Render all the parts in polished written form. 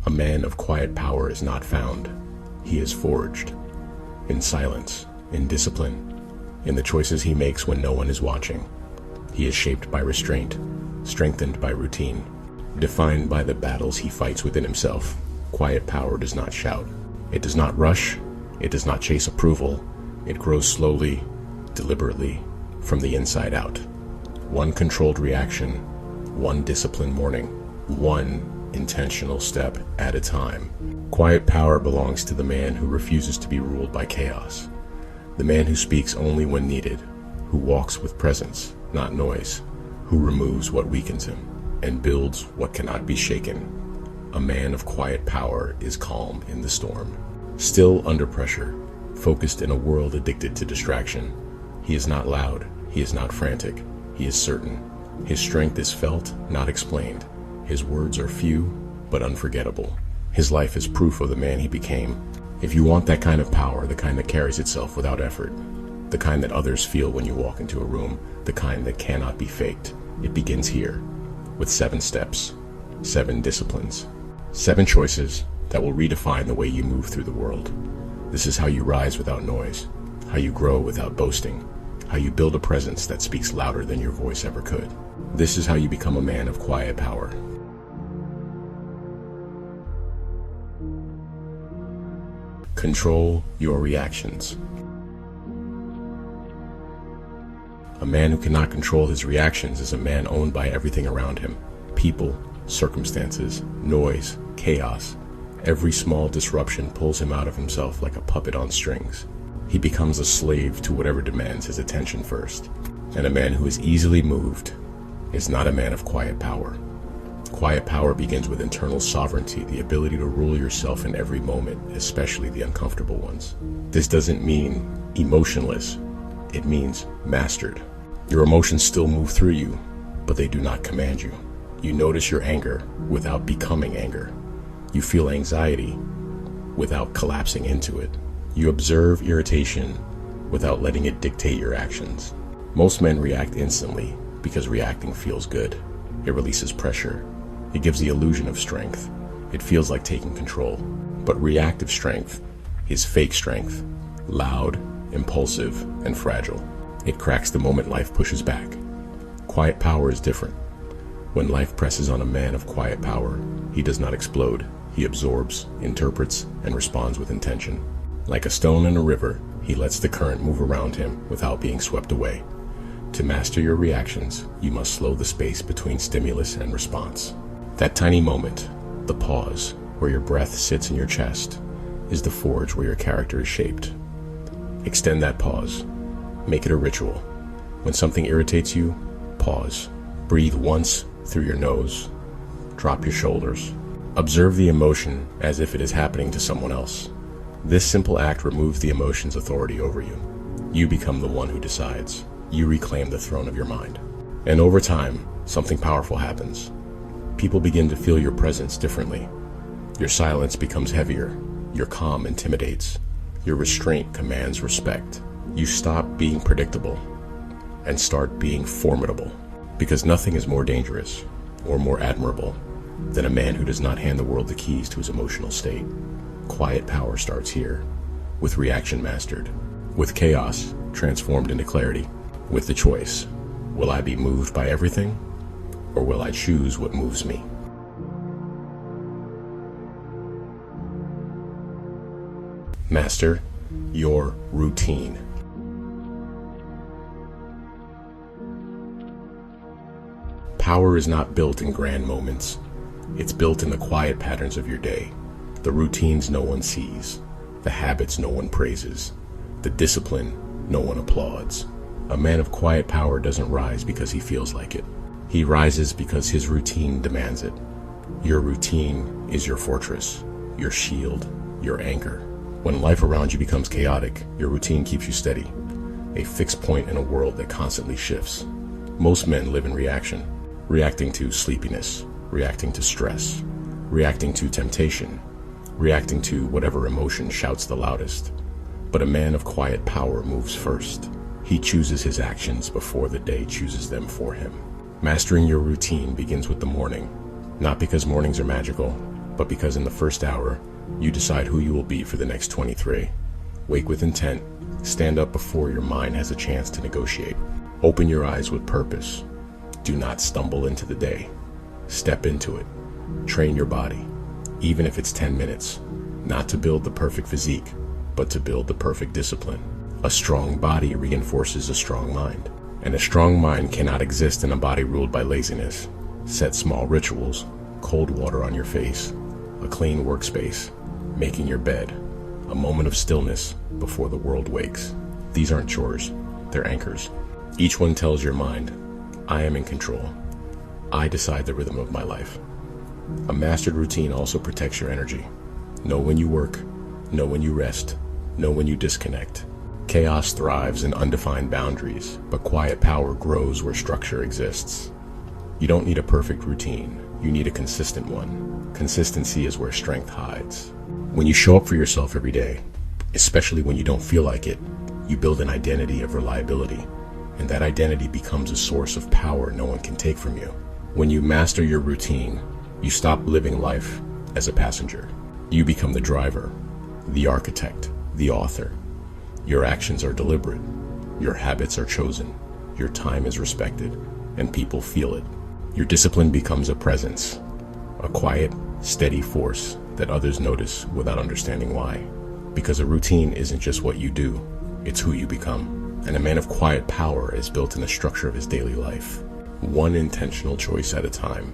A man of quiet power is not found. He is forged. In silence, in discipline, in the choices he makes when no one is watching. He is shaped by restraint, strengthened by routine, defined by the battles he fights within himself. Quiet power does not shout. It does not rush. It does not chase approval. It grows slowly, deliberately, from the inside out. One controlled reaction, one disciplined morning, one intentional step at a time. Quiet power belongs to the man who refuses to be ruled by chaos. The man who speaks only when needed, who walks with presence, not noise, who removes what weakens him and builds what cannot be shaken. A man of quiet power is calm in the storm, still under pressure, focused in a world addicted to distraction. He is not loud, he is not frantic, he is certain. His strength is felt, not explained. His words are few, but unforgettable. His life is proof of the man he became. If you want that kind of power, the kind that carries itself without effort, the kind that others feel when you walk into a room, the kind that cannot be faked, it begins here, with 7 steps, 7 disciplines, 7 choices that will redefine the way you move through the world. This is how you rise without noise, how you grow without boasting, how you build a presence that speaks louder than your voice ever could. This is how you become a man of quiet power. Control your reactions. A man who cannot control his reactions is a man owned by everything around him. People, circumstances, noise, chaos. Every small disruption pulls him out of himself like a puppet on strings. He becomes a slave to whatever demands his attention first. And a man who is easily moved is not a man of quiet power. Quiet power begins with internal sovereignty, the ability to rule yourself in every moment, especially the uncomfortable ones. This doesn't mean emotionless. It means mastered. Your emotions still move through you, but they do not command you. You notice your anger without becoming anger. You feel anxiety without collapsing into it. You observe irritation without letting it dictate your actions. Most men react instantly because reacting feels good. It releases pressure. It gives the illusion of strength. It feels like taking control. But reactive strength is fake strength, loud, impulsive, and fragile. It cracks the moment life pushes back. Quiet power is different. When life presses on a man of quiet power, he does not explode. He absorbs, interprets, and responds with intention. Like a stone in a river, he lets the current move around him without being swept away. To master your reactions, you must slow the space between stimulus and response. That tiny moment, the pause, where your breath sits in your chest, is the forge where your character is shaped. Extend that pause. Make it a ritual. When something irritates you, pause. Breathe once through your nose. Drop your shoulders. Observe the emotion as if it is happening to someone else. This simple act removes the emotion's authority over you. You become the one who decides. You reclaim the throne of your mind. And over time, something powerful happens. People begin to feel your presence differently. Your silence becomes heavier. Your calm intimidates. Your restraint commands respect. You stop being predictable and start being formidable. Because nothing is more dangerous or more admirable than a man who does not hand the world the keys to his emotional state. Quiet power starts here, with reaction mastered, with chaos transformed into clarity, with the choice, will I be moved by everything, or will I choose what moves me? Master your routine. Power is not built in grand moments. It's built in the quiet patterns of your day, the routines no one sees, the habits no one praises, the discipline no one applauds. A man of quiet power doesn't rise because he feels like it. He rises because his routine demands it. Your routine is your fortress, your shield, your anchor. When life around you becomes chaotic, your routine keeps you steady, a fixed point in a world that constantly shifts. Most men live in reaction, reacting to sleepiness, reacting to stress, reacting to temptation, reacting to whatever emotion shouts the loudest. But a man of quiet power moves first. He chooses his actions before the day chooses them for him. Mastering your routine begins with the morning, not because mornings are magical, but because in the first hour, you decide who you will be for the next 23. Wake with intent. Stand up before your mind has a chance to negotiate. Open your eyes with purpose. Do not stumble into the day. Step into it. Train your body, even if it's 10 minutes, not to build the perfect physique, but to build the perfect discipline. A strong body reinforces a strong mind, and a strong mind cannot exist in a body ruled by laziness. Set small rituals, cold water on your face, a clean workspace, making your bed, a moment of stillness before the world wakes. These aren't chores, they're anchors. Each one tells your mind, I am in control. I decide the rhythm of my life. A mastered routine also protects your energy. Know when you work, know when you rest, know when you disconnect. Chaos thrives in undefined boundaries, but quiet power grows where structure exists. You don't need a perfect routine, you need a consistent one. Consistency is where strength hides. When you show up for yourself every day, especially when you don't feel like it, you build an identity of reliability, and that identity becomes a source of power no one can take from you. When you master your routine, you stop living life as a passenger. You become the driver, the architect, the author. Your actions are deliberate, your habits are chosen, your time is respected, and people feel it. Your discipline becomes a presence, a quiet, steady force that others notice without understanding why. Because a routine isn't just what you do, it's who you become. And a man of quiet power is built in the structure of his daily life, one intentional choice at a time.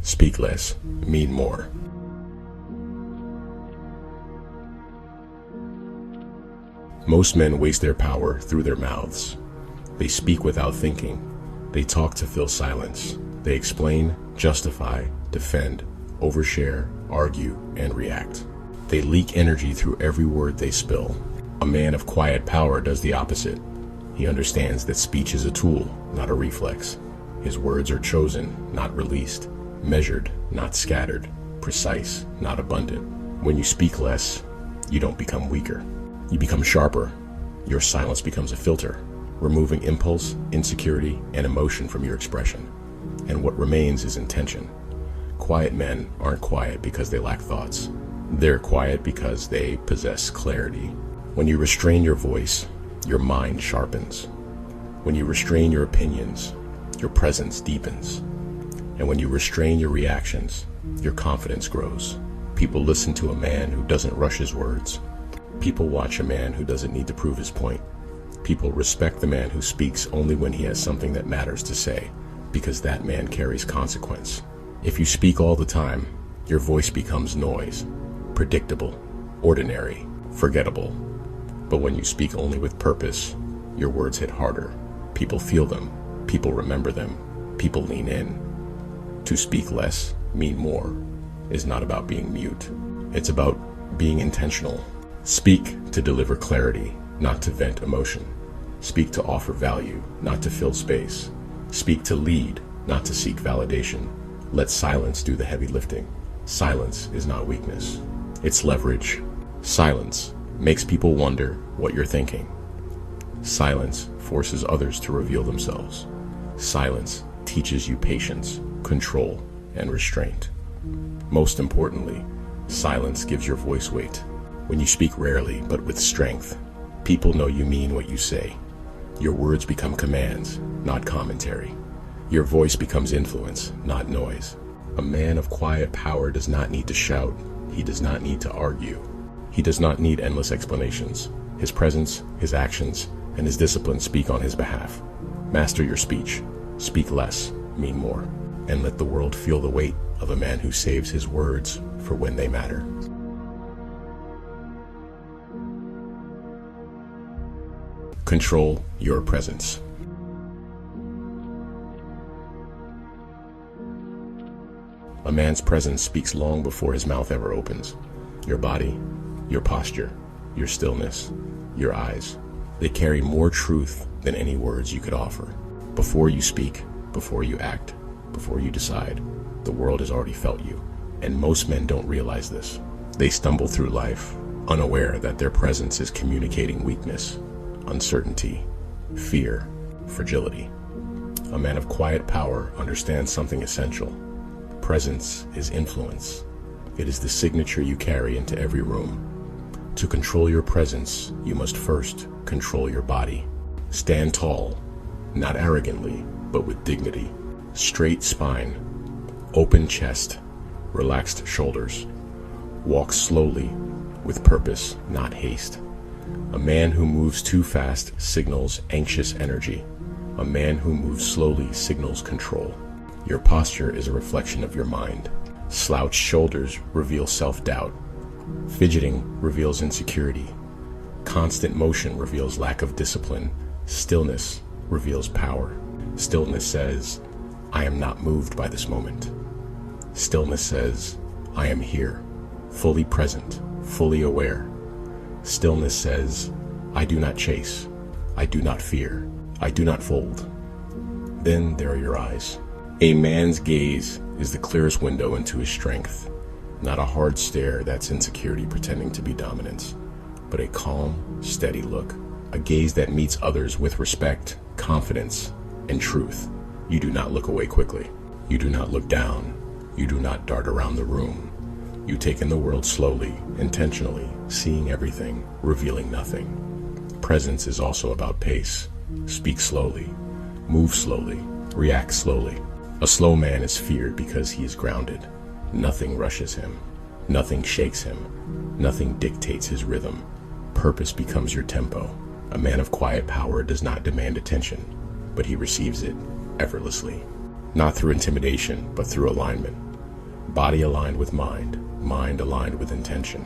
Speak less, mean more. Most men waste their power through their mouths. They speak without thinking. They talk to fill silence. They explain, justify, defend, overshare, argue, and react. They leak energy through every word they spill. A man of quiet power does the opposite. He understands that speech is a tool, not a reflex. His words are chosen, not released. Measured, not scattered. Precise, not abundant. When you speak less, you don't become weaker. You become sharper. Your silence becomes a filter, removing impulse, insecurity, and emotion from your expression. And what remains is intention. Quiet men aren't quiet because they lack thoughts. They're quiet because they possess clarity. When you restrain your voice, your mind sharpens. When you restrain your opinions, your presence deepens. And when you restrain your reactions, your confidence grows. People listen to a man who doesn't rush his words. People watch a man who doesn't need to prove his point. People respect the man who speaks only when he has something that matters to say, because that man carries consequence. If you speak all the time, your voice becomes noise, predictable, ordinary, forgettable. But when you speak only with purpose, your words hit harder. People feel them, people remember them, people lean in. To speak less, mean more, is not about being mute. It's about being intentional. Speak to deliver clarity, not to vent emotion. Speak to offer value, not to fill space. Speak to lead, not to seek validation. Let silence do the heavy lifting. Silence is not weakness, it's leverage. Silence makes people wonder what you're thinking. Silence forces others to reveal themselves. Silence teaches you patience, control, and restraint. Most importantly, silence gives your voice weight. When you speak rarely but with strength, people know you mean what you say. Your words become commands, not commentary. Your voice becomes influence, not noise. A man of quiet power does not need to shout. He does not need to argue. He does not need endless explanations. His presence, his actions, and his discipline speak on his behalf. Master your speech. Speak less, mean more. And let the world feel the weight of a man who saves his words for when they matter. Control your presence. A man's presence speaks long before his mouth ever opens. Your body, your posture, your stillness, your eyes, they carry more truth than any words you could offer. Before you speak, before you act, before you decide, the world has already felt you. And most men don't realize this. They stumble through life, unaware that their presence is communicating weakness, uncertainty, fear, fragility. A man of quiet power understands something essential. Presence is influence. It is the signature you carry into every room. To control your presence, you must first control your body. Stand tall, not arrogantly, but with dignity. Straight spine, open chest, relaxed shoulders. Walk slowly, with purpose, not haste. A man who moves too fast signals anxious energy. A man who moves slowly signals control. Your posture is a reflection of your mind. Slouched shoulders reveal self-doubt. Fidgeting reveals insecurity. Constant motion reveals lack of discipline. Stillness reveals power. Stillness says, I am not moved by this moment. Stillness says, I am here, fully present, fully aware. Stillness says, I do not chase, I do not fear, I do not fold. Then there are your eyes. A man's gaze is the clearest window into his strength. Not a hard stare that's insecurity pretending to be dominance, but a calm, steady look. A gaze that meets others with respect, confidence, and truth. You do not look away quickly. You do not look down. You do not dart around the room. You take in the world slowly, intentionally, seeing everything, revealing nothing. Presence is also about pace. Speak slowly. Move slowly. React slowly. A slow man is feared because he is grounded. Nothing rushes him. Nothing shakes him. Nothing dictates his rhythm. Purpose becomes your tempo. A man of quiet power does not demand attention, but he receives it effortlessly. Not through intimidation, but through alignment. Body aligned with mind, mind aligned with intention.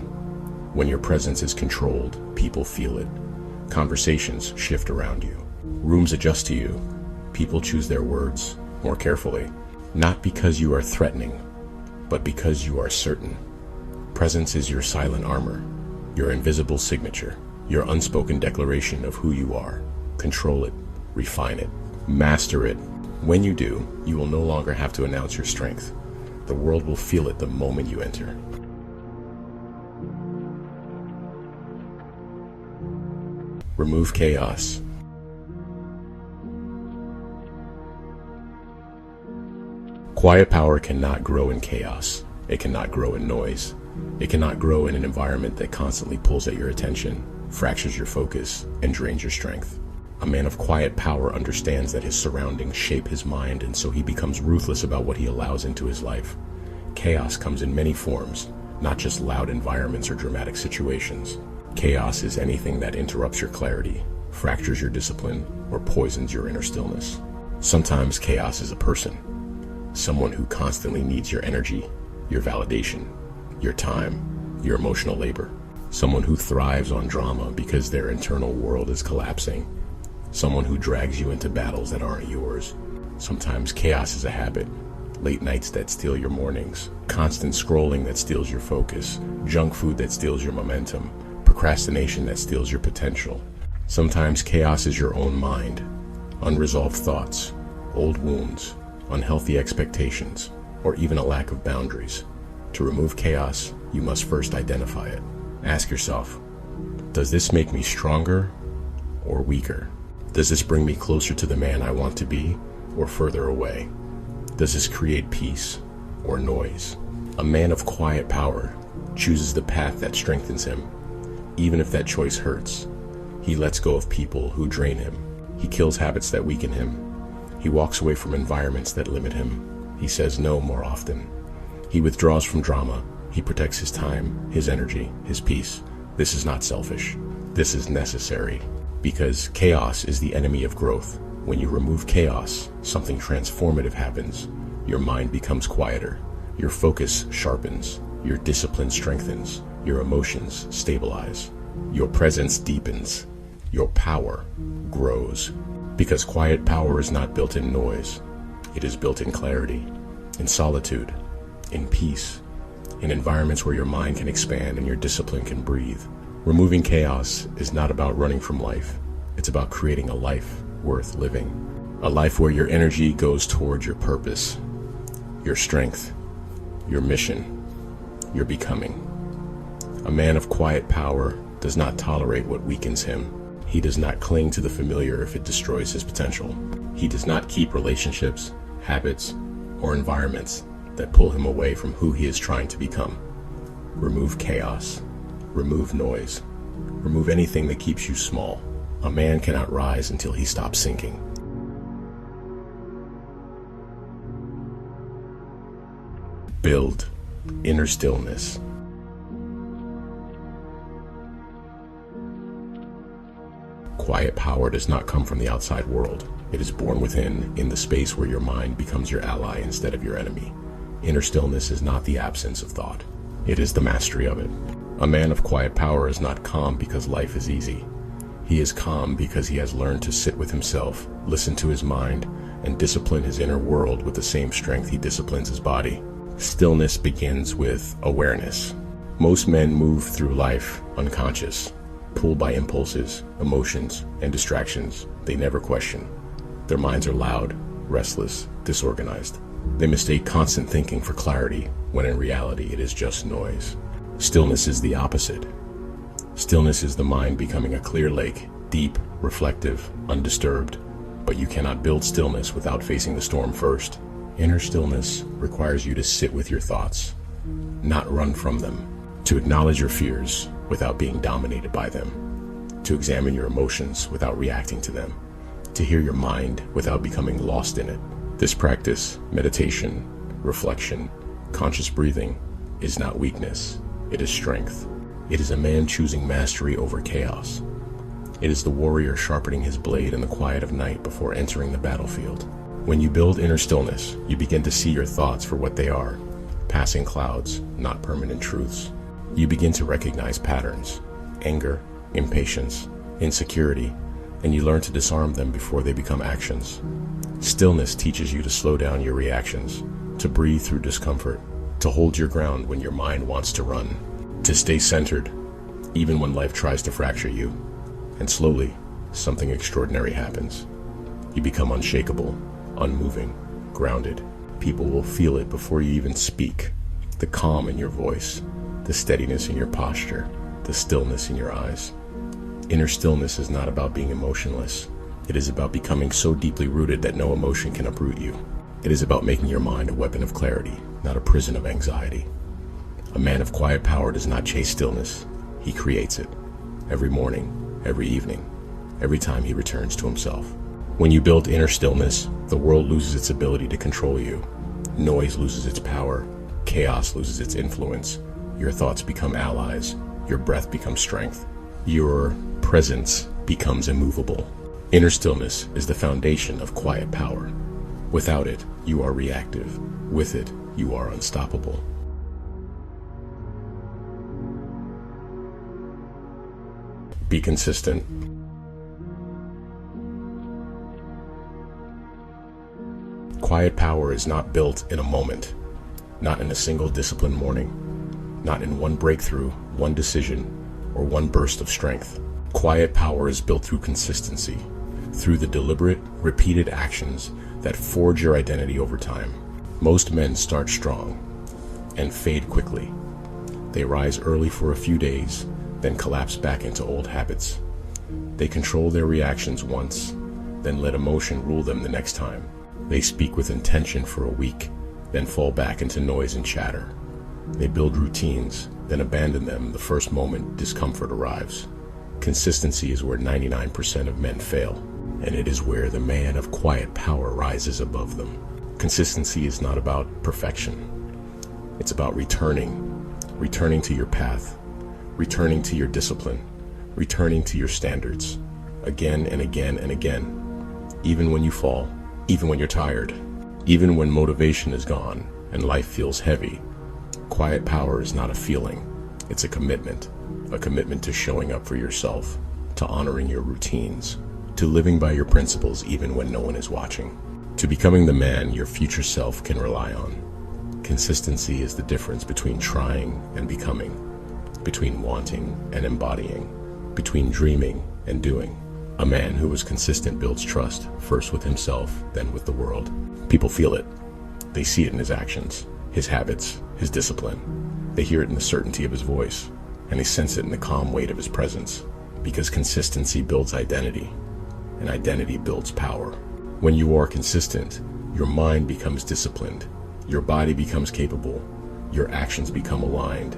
When your presence is controlled, people feel it. Conversations shift around you. Rooms adjust to you. People choose their words more carefully. Not because you are threatening, but because you are certain. Presence is your silent armor, your invisible signature, your unspoken declaration of who you are. Control it, refine it, master it. When you do, you will no longer have to announce your strength. The world will feel it the moment you enter. Remove chaos. Quiet power cannot grow in chaos. It cannot grow in noise. It cannot grow in an environment that constantly pulls at your attention, fractures your focus, and drains your strength. A man of quiet power understands that his surroundings shape his mind, and so he becomes ruthless about what he allows into his life. Chaos comes in many forms, not just loud environments or dramatic situations. Chaos is anything that interrupts your clarity, fractures your discipline, or poisons your inner stillness. Sometimes chaos is a person, someone who constantly needs your energy, your validation, your time, your emotional labor. Someone who thrives on drama because their internal world is collapsing. Someone who drags you into battles that aren't yours. Sometimes chaos is a habit. Late nights that steal your mornings. Constant scrolling that steals your focus. Junk food that steals your momentum. Procrastination that steals your potential. Sometimes chaos is your own mind. Unresolved thoughts, old wounds, unhealthy expectations, or even a lack of boundaries. To remove chaos, you must first identify it. Ask yourself, does this make me stronger or weaker? Does this bring me closer to the man I want to be or further away? Does this create peace or noise? A man of quiet power chooses the path that strengthens him, even if that choice hurts. He lets go of people who drain him. He kills habits that weaken him. He walks away from environments that limit him. He says no more often. He withdraws from drama. He protects his time, his energy, his peace. This is not selfish. This is necessary. Because chaos is the enemy of growth. When you remove chaos, something transformative happens. Your mind becomes quieter. Your focus sharpens. Your discipline strengthens. Your emotions stabilize. Your presence deepens. Your power grows. Because quiet power is not built in noise. It is built in clarity, in solitude, in peace, in environments where your mind can expand and your discipline can breathe. Removing chaos is not about running from life. It's about creating a life worth living. A life where your energy goes toward your purpose, your strength, your mission, your becoming. A man of quiet power does not tolerate what weakens him. He does not cling to the familiar if it destroys his potential. He does not keep relationships, habits, or environments that pull him away from who he is trying to become. Remove chaos. Remove noise. Remove anything that keeps you small. A man cannot rise until he stops sinking. Build inner stillness. Quiet power does not come from the outside world. It is born within, in the space where your mind becomes your ally instead of your enemy. Inner stillness is not the absence of thought. It is the mastery of it. A man of quiet power is not calm because life is easy. He is calm because he has learned to sit with himself, listen to his mind, and discipline his inner world with the same strength he disciplines his body. Stillness begins with awareness. Most men move through life unconscious, pulled by impulses, emotions, and distractions they never question. Their minds are loud, restless, disorganized. They mistake constant thinking for clarity, when in reality it is just noise. Stillness is the opposite. Stillness is the mind becoming a clear lake, deep, reflective, undisturbed. But you cannot build stillness without facing the storm first. Inner stillness requires you to sit with your thoughts, not run from them, to acknowledge your fears without being dominated by them, to examine your emotions without reacting to them, to hear your mind without becoming lost in it. This practice, meditation, reflection, conscious breathing, is not weakness, it is strength. It is a man choosing mastery over chaos. It is the warrior sharpening his blade in the quiet of night before entering the battlefield. When you build inner stillness, you begin to see your thoughts for what they are, passing clouds, not permanent truths. You begin to recognize patterns, anger, impatience, insecurity, and you learn to disarm them before they become actions. Stillness teaches you to slow down your reactions, to breathe through discomfort, to hold your ground when your mind wants to run, to stay centered, even when life tries to fracture you. And slowly, something extraordinary happens. You become unshakable, unmoving, grounded. People will feel it before you even speak. The calm in your voice, the steadiness in your posture, the stillness in your eyes. Inner stillness is not about being emotionless. It is about becoming so deeply rooted that no emotion can uproot you. It is about making your mind a weapon of clarity, not a prison of anxiety. A man of quiet power does not chase stillness. He creates it. Every morning, every evening, every time he returns to himself. When you build inner stillness, the world loses its ability to control you. Noise loses its power. Chaos loses its influence. Your thoughts become allies. Your breath becomes strength. Your presence becomes immovable. Inner stillness is the foundation of quiet power. Without it, you are reactive. With it, you are unstoppable. Be consistent. Quiet power is not built in a moment, not in a single disciplined morning, not in one breakthrough, one decision, or one burst of strength. Quiet power is built through consistency, through the deliberate, repeated actions that forge your identity over time. Most men start strong and fade quickly. They rise early for a few days, then collapse back into old habits. They control their reactions once, then let emotion rule them the next time. They speak with intention for a week, then fall back into noise and chatter. They build routines, then abandon them the first moment discomfort arrives. Consistency is where 99% of men fail, and it is where the man of quiet power rises above them. Consistency is not about perfection. It's about returning to your path, returning to your discipline, returning to your standards, again and again and again, even when you fall, even when you're tired, even when motivation is gone and life feels heavy. Quiet power is not a feeling, it's a commitment to showing up for yourself, to honoring your routines, to living by your principles even when no one is watching, to becoming the man your future self can rely on. Consistency is the difference between trying and becoming, between wanting and embodying, between dreaming and doing. A man who is consistent builds trust, first with himself, then with the world. People feel it. They see it in his actions, his habits, his discipline. They hear it in the certainty of his voice, and they sense it in the calm weight of his presence. Because consistency builds identity, and identity builds power. When you are consistent, your mind becomes disciplined, your body becomes capable, your actions become aligned,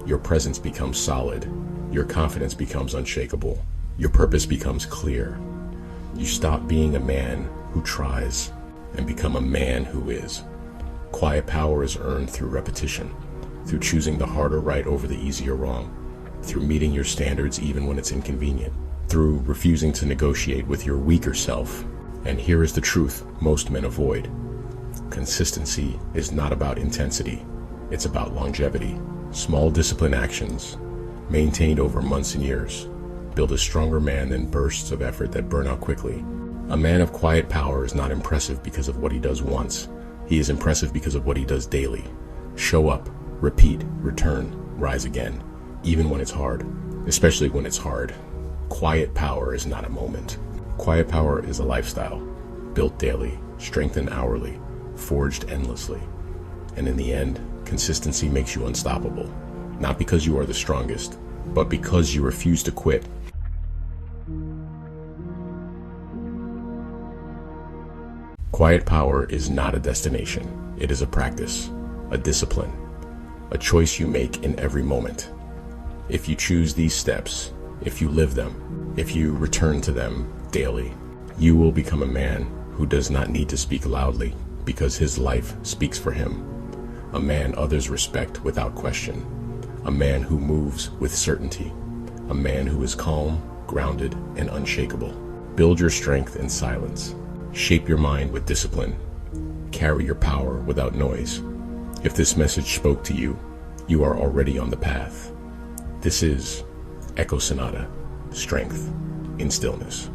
your presence becomes solid, your confidence becomes unshakable, your purpose becomes clear. You stop being a man who tries and become a man who is. Quiet power is earned through repetition, through choosing the harder right over the easier wrong, through meeting your standards even when it's inconvenient, through refusing to negotiate with your weaker self. And here is the truth most men avoid. Consistency is not about intensity, it's about longevity. Small disciplined actions, maintained over months and years, build a stronger man than bursts of effort that burn out quickly. A man of quiet power is not impressive because of what he does once. He is impressive because of what he does daily. Show up, repeat, return, rise again, even when it's hard, especially when it's hard. Quiet power is not a moment. Quiet power is a lifestyle, built daily, strengthened hourly, forged endlessly. And in the end, consistency makes you unstoppable, not because you are the strongest, but because you refuse to quit. Quiet power is not a destination. It is a practice, a discipline, a choice you make in every moment. If you choose these steps, if you live them, if you return to them daily, you will become a man who does not need to speak loudly because his life speaks for him. A man others respect without question. A man who moves with certainty. A man who is calm, grounded, and unshakable. Build your strength in silence. Shape your mind with discipline. Carry your power without noise. If this message spoke to you, you are already on the path. This is Echo Sonata, Strength in Stillness.